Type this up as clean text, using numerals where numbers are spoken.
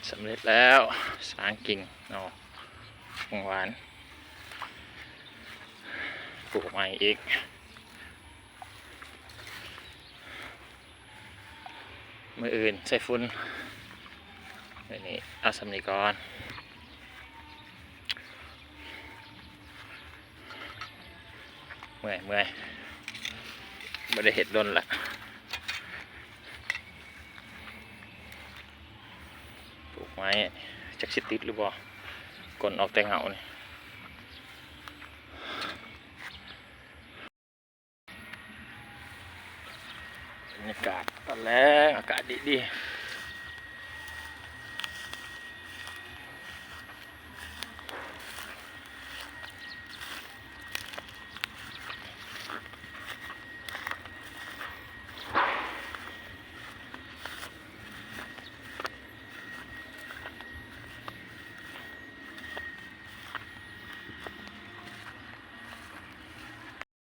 สำเร็จแล้วสางกิ่งเนาะของหวานปลูกใหม่อีกมืออื่นใส่ฟุ้นนี่เอาสำนีก่อนเมื่อยไม่ได้เห็ดดนละปลูกไม้จักสิติดหรือบ่กลนออกแต่เงาเนี่ยบรรยากาศตอนแรกอากาศดี